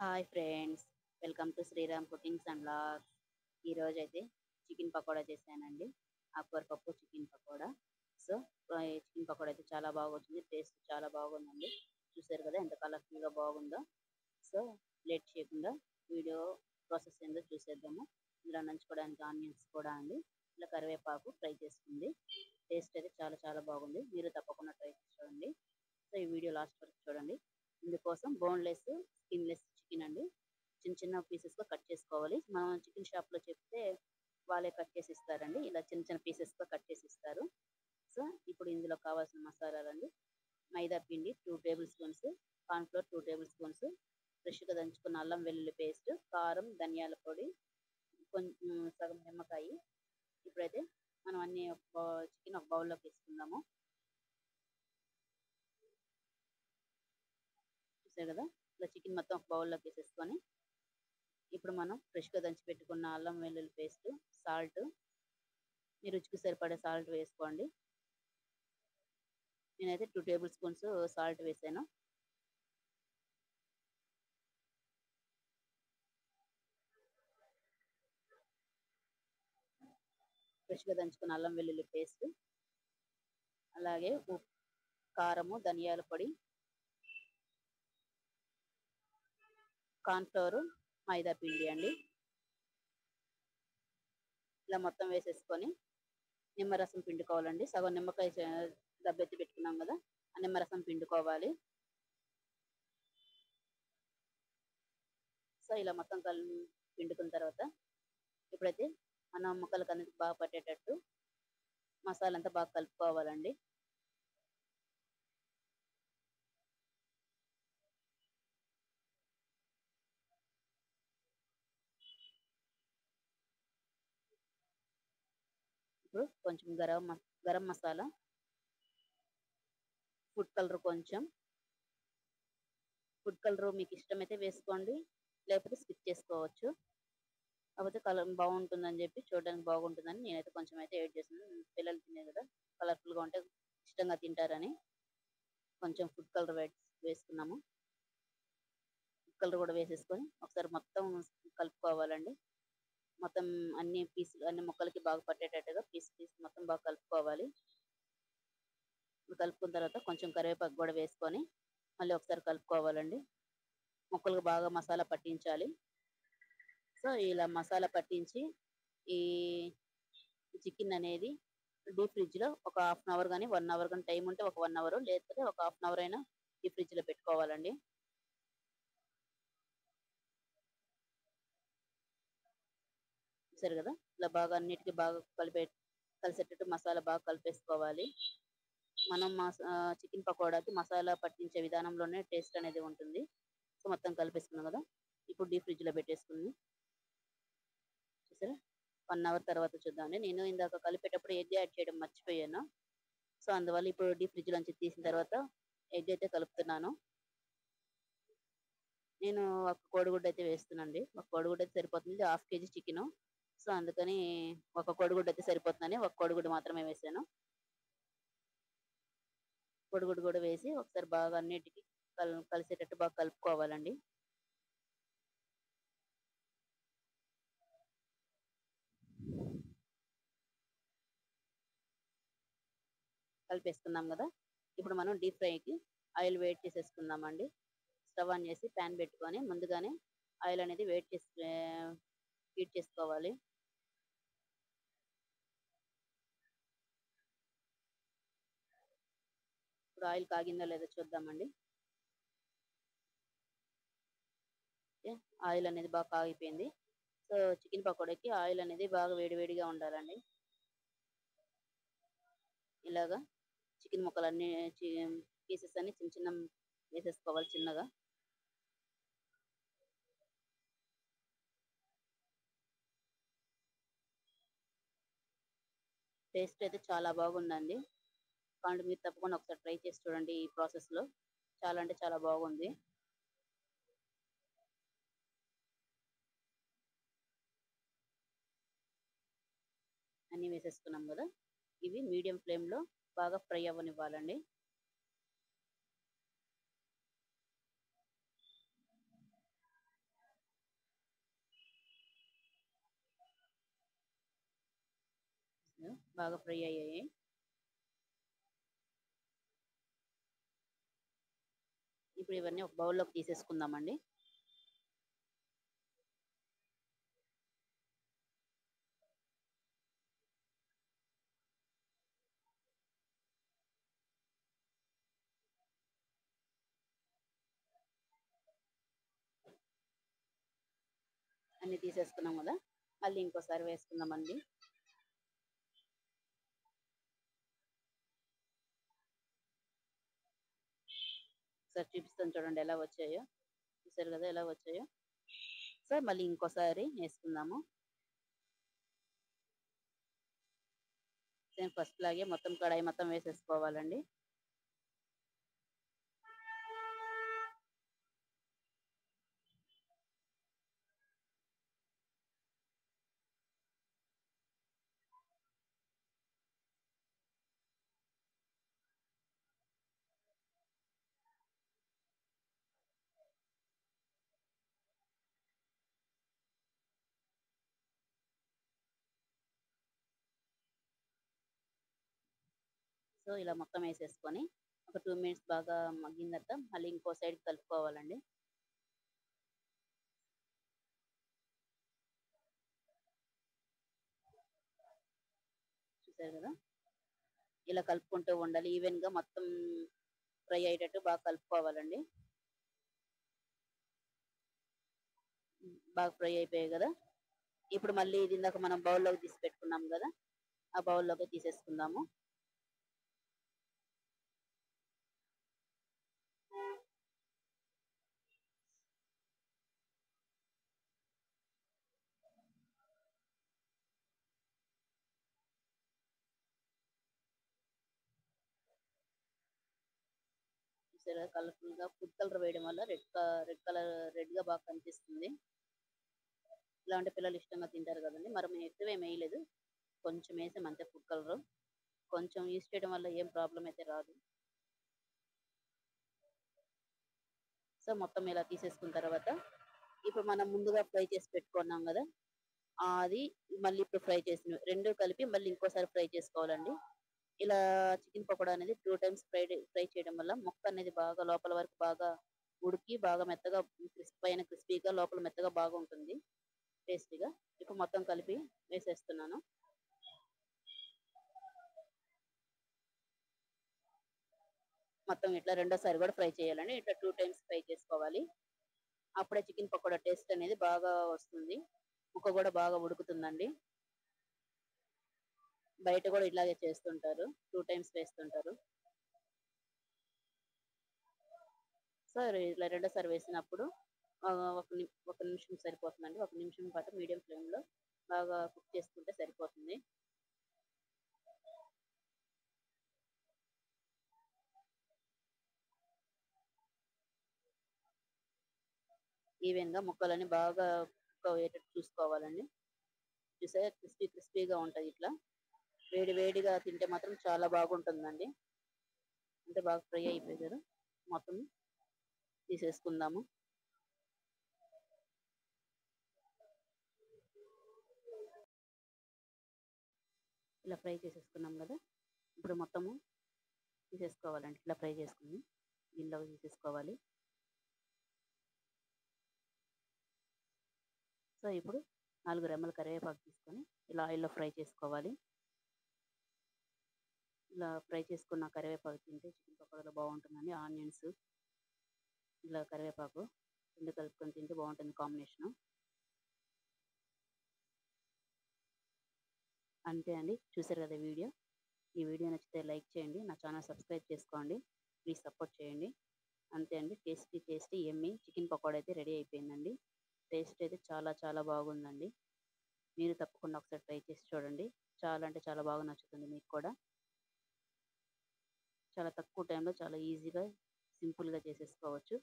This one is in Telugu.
Hi friends, welcome to Sriram cookings and vlogs. ఈరోజైతే చికెన్ పకోడా చేశానండి. ఆకుకూరపప్పు chicken pakoda. So chicken pakoda అయితే చాలా బాగా వచ్చింది, టేస్ట్ చాలా బాగుందండి. చూసారు కదా ఎంత కలర్ఫుల్గా బాగుందో. సో లేట్ చేయకుండా వీడియో ప్రాసెస్ ఏందో చూసేద్దాము. ఇందులో నంచుకోవడానికి ఆనియన్స్ కూడా అండి, ఇలా కరివేపాకు ఫ్రై చేసుకుంది. టేస్ట్ అయితే చాలా చాలా బాగుంది, మీరు తప్పకుండా ట్రై చేసి చూడండి. సో ఈ వీడియో లాస్ట్ వరకు చూడండి. ఇందుకోసం బోన్లెస్ స్కిన్లెస్ చికెన్ అండి, చిన్న చిన్న పీసెస్గా కట్ చేసుకోవాలి. మనం చికెన్ షాప్లో చెప్తే వాళ్ళే కట్ చేసి ఇస్తారండి, ఇలా చిన్న చిన్న పీసెస్గా కట్ చేసి ఇస్తారు. సో ఇప్పుడు ఇందులో కావాల్సిన మసాలాలండి: మైదా పిండి 2 table spoons, cornflour 2 table spoons, ఫ్రెష్గా దంచుకున్న అల్లం వెల్లుల్లి పేస్ట్, కారం, ధనియాల పొడి, కొంచెం సగం నిమ్మకాయ. ఇప్పుడైతే మనం అన్ని చికెన్ ఒక బౌల్లోకి వేసుకుందాము. చూసారు కదా, ఇలా చికెన్ మొత్తం ఒక బౌల్లోకి వేసేసుకొని ఇప్పుడు మనం ఫ్రెష్గా దంచి పెట్టుకున్న అల్లం వెల్లుల్లి పేస్ట్, సాల్ట్, మీ రుచికి సరిపడే సాల్ట్ వేసుకోండి. నేనైతే 2 టేబుల్ స్పూన్స్ సాల్ట్ వేసాను. ఫ్రెష్గా దంచుకున్న అల్లం వెల్లుల్లి పేస్ట్, అలాగే ఉప్పు, కారము, ధనియాల పొడి, కార్న్ఫ్లవర్, మైదా పిండి అండి. ఇలా మొత్తం వేసేసుకొని నిమ్మరసం పిండుకోవాలండి. సగం నిమ్మకాయ దబ్బెత్తి పెట్టుకున్నాం కదా, ఆ నిమ్మరసం పిండుకోవాలి. సో ఇలా మొత్తం పిండుకున్న తర్వాత ఇప్పుడైతే మనం ముక్కలకు అన్నిటికి బాగా పట్టేటట్టు మసాలా అంతా బాగా కలుపుకోవాలండి. ఇప్పుడు కొంచెం గరం మసాలా, ఫుడ్ కలర్ కొంచెం. ఫుడ్ కలర్ మీకు ఇష్టమైతే వేసుకోండి, లేకపోతే స్కిప్ చేసుకోవచ్చు. కాకపోతే కలర్ బాగుంటుందని చెప్పి, చూడడానికి బాగుంటుందని నేనైతే కొంచెం అయితే యాడ్ చేస్తున్నాను. పిల్లలు తినే కదా, కలర్ఫుల్గా ఉంటే ఇష్టంగా తింటారని కొంచెం ఫుడ్ కలర్ వేసుకున్నాము. ఫుడ్ కలర్ కూడా వేసేసుకొని ఒకసారి మొత్తం కలుపుకోవాలండి. మొత్తం అన్ని ముక్కలకి బాగా పట్టేటట్టుగా పీస్ మొత్తం బాగా కలుపుకోవాలి. కలుపుకున్న తర్వాత కొంచెం కరివేపాకు కూడా వేసుకొని మళ్ళీ ఒకసారి కలుపుకోవాలండి. ముక్కలకు బాగా మసాలా పట్టించాలి. సో ఇలా మసాలా పట్టించి ఈ చికెన్ అనేది డీప్ ఫ్రిడ్జ్లో ఒక హాఫ్ అన్ అవర్ కానీ 1 అవర్ కానీ, టైం ఉంటే ఒక 1 అవర్, లేకపోతే ఒక హాఫ్ అన్ అవర్ అయినా డీప్ ఫ్రిడ్జ్లో పెట్టుకోవాలండి. సరే కదా, ఇలా బాగా అన్నిటికీ బాగా కలిసేటట్టు మసాలా బాగా కలిపేసుకోవాలి. మనం చికెన్ పకోడాకి మసాలా పట్టించే విధానంలోనే టేస్ట్ అనేది ఉంటుంది. సో మొత్తం కలిపేసుకున్నాం కదా, ఇప్పుడు డీప్ ఫ్రిడ్జ్లో పెట్టేసుకుని చూసారా 1 అవర్ తర్వాత చూద్దామండి. నేను ఇందాక కలిపేటప్పుడు ఎగ్ యాడ్ చేయడం మర్చిపోయాను. సో అందువల్ల ఇప్పుడు డీప్ ఫ్రిడ్జ్ నుంచి తీసిన తర్వాత ఎగ్ అయితే కలుపుతున్నాను. నేను ఒక కోడిగుడ్డు అయితే వేస్తున్నానండి. ఒక కోడిగుడ్డు అయితే సరిపోతుంది, హాఫ్ కేజీ చికెన్. సో అందుకని ఒక కోడిగుడ్డు అయితే సరిపోతుందని ఒక కోడిగుడ్డు మాత్రమే వేసాను. కోడిగుడ్డు కూడా వేసి ఒకసారి బాగా అన్నిటికీ కలిసేటట్టు బాగా కలుపుకోవాలండి. కలిపేసుకున్నాం కదా, ఇప్పుడు మనం డీప్ ఫ్రైకి ఆయిల్ వేడి చేసేసుకుందామండి. స్టవ్ ఆన్ చేసి ప్యాన్ పెట్టుకొని ముందుగానే ఆయిల్ అనేది హీట్ చేసుకోవాలి. ఇప్పుడు ఆయిల్ కాగిందో లేదో చూద్దామండి. ఆయిల్ అనేది బాగా కాగిపోయింది. సో చికెన్ పకోడాకి ఆయిల్ అనేది బాగా వేడివేడిగా ఉండాలండి. ఇలాగా చికెన్ ముక్కలన్నీ పీసెస్ అన్ని చిన్న చిన్న వేసేసుకోవాలి చిన్నగా. టేస్ట్ అయితే చాలా బాగుందండి. కాబట్టి మీరు తప్పకుండా ఒకసారి ట్రై చేసి చూడండి. ఈ ప్రాసెస్లో చాలా అంటే చాలా బాగుంది. అన్నీ వేసేసుకున్నాం కదా, ఇవి మీడియం ఫ్లేమ్లో బాగా ఫ్రై అవ్వనివ్వాలండి. కదా బాగా ఫ్రై అయ్యాయి. ఇప్పుడు ఇవన్నీ ఒక బౌల్లోకి తీసేసుకుందామండి. అన్ని తీసేసుకున్నాం కదా, మళ్ళీ ఇంకోసారి వేసుకుందామండి. సార్ చూపిస్తాను చూడండి ఎలా వచ్చాయో. చూసారు కదా ఎలా వచ్చాయో. సార్ మళ్ళీ ఇంకోసారి వేసుకుందాము. సేమ్ ఫస్ట్ లాగే మొత్తం కడాయి మొత్తం వేసేసుకోవాలండి. సో ఇలా మొత్తం వేసేసుకొని ఒక 2 మినిట్స్ బాగా మగ్గిన తర్వాత మళ్ళీ ఇంకో సైడ్ కలుపుకోవాలండి. చూసారు కదా ఇలా కలుపుకుంటూ ఉండాలి. ఈవెన్ గా మొత్తం ఫ్రై అయ్యేటట్టు బాగా కలుపుకోవాలండి. బాగా ఫ్రై అయిపోయాయి కదా. ఇప్పుడు మళ్ళీ ఇది ఇందాక మనం బౌల్లోకి తీసి పెట్టుకున్నాం కదా, ఆ బౌల్లోకి తీసేసుకుందాము. చూసారా కలర్ఫుల్ గా ఫుడ్ కలర్ వేయడం వల్ల రెడ్ కలర్ రెడ్ గా బాగా కనిపిస్తుంది. ఇలాంటి పిల్లలు ఇష్టంగా తింటారు కదండి. మరి మేము ఎక్కువ ఏం వేయలేదు, కొంచెం వేసాం అంతే ఫుడ్ కలర్. కొంచెం యూస్ చేయడం వల్ల ఏం ప్రాబ్లం అయితే రాదు. సో మొత్తం ఇలా తీసేసుకున్న తర్వాత ఇప్పుడు మనం ముందుగా ఫ్రై చేసి పెట్టుకున్నాం కదా, అది మళ్ళీ ఇప్పుడు ఫ్రై చేసిన రెండు కలిపి మళ్ళీ ఇంకోసారి ఫ్రై చేసుకోవాలండి. ఇలా చికెన్ పకోడా అనేది 2 టైమ్స్ ఫ్రై చేయడం వల్ల ముక్క అనేది బాగా లోపల వరకు బాగా ఉడికి బాగా మెత్తగా పైన క్రిస్పీగా లోపల మెత్తగా బాగా ఉంటుంది టేస్టీగా. ఇప్పుడు మొత్తం కలిపి వేసేస్తున్నాను. మొత్తం ఇట్లా రెండోసారి కూడా ఫ్రై చేయాలండి. ఇట్లా 2 టైమ్స్ ఫ్రై చేసుకోవాలి. అప్పుడే చికెన్ పకోడా టేస్ట్ అనేది బాగా వస్తుంది. ముక్క కూడా బాగా ఉడుకుతుందండి. బయట కూడా ఇలాగే చేస్తుంటారు, 2 టైమ్స్ వేస్తుంటారు. సార్ ఇట్లా రెండోసారి వేసినప్పుడు ఒక నిమిషం సరిపోతుందండి. ఒక నిమిషం పాటు మీడియం ఫ్లేమ్లో బాగా కుక్ చేసుకుంటే సరిపోతుంది. ఈవెన్ గా ముక్కలని బాగా కుక్ అయ్యేటట్టు చూసుకోవాలండి. చూసారా క్రిస్పీగా ఉంటుంది ఇట్లా. వేడి వేడిగా తింటే మాత్రం చాలా బాగుంటుందండి. అంటే బాగా ఫ్రై అయిపోయి కదా, మొత్తం తీసేసుకుందాము. ఇలా ఫ్రై చేసేసుకున్నాం కదా, ఇప్పుడు మొత్తము తీసేసుకోవాలండి. ఇట్లా ఫ్రై చేసుకుని గిన్నెలో తీసేసుకోవాలి. సో ఇప్పుడు 4 రెమ్మల కరివేపాకు తీసుకొని ఇలా ఆయిల్లో ఫ్రై చేసుకోవాలి. ఇలా ఫ్రై చేసుకున్న కరివేపాకు తింటే చికెన్ పకోడాలో బాగుంటుందండి. ఆనియన్స్ ఇలా కరివేపాకు రెండు కలుపుకొని తింటే బాగుంటుంది కాంబినేషను. అంతే అండి, చూసారు కదా వీడియో. ఈ వీడియో నచ్చితే లైక్ చేయండి, నా ఛానల్ సబ్స్క్రైబ్ చేసుకోండి, ప్లీజ్ సపోర్ట్ చేయండి. అంతే అండి, టేస్టీ ఎమ్మీ చికెన్ పకోడా అయితే రెడీ అయిపోయిందండి. టేస్ట్ అయితే చాలా చాలా బాగుందండి. మీరు తప్పకుండా ఒకసారి ట్రై చేసి చూడండి. చాలా అంటే చాలా బాగా నచ్చుతుంది మీకు కూడా. చాలా తక్కువ టైంలో చాలా ఈజీగా సింపుల్గా చేసేసుకోవచ్చు.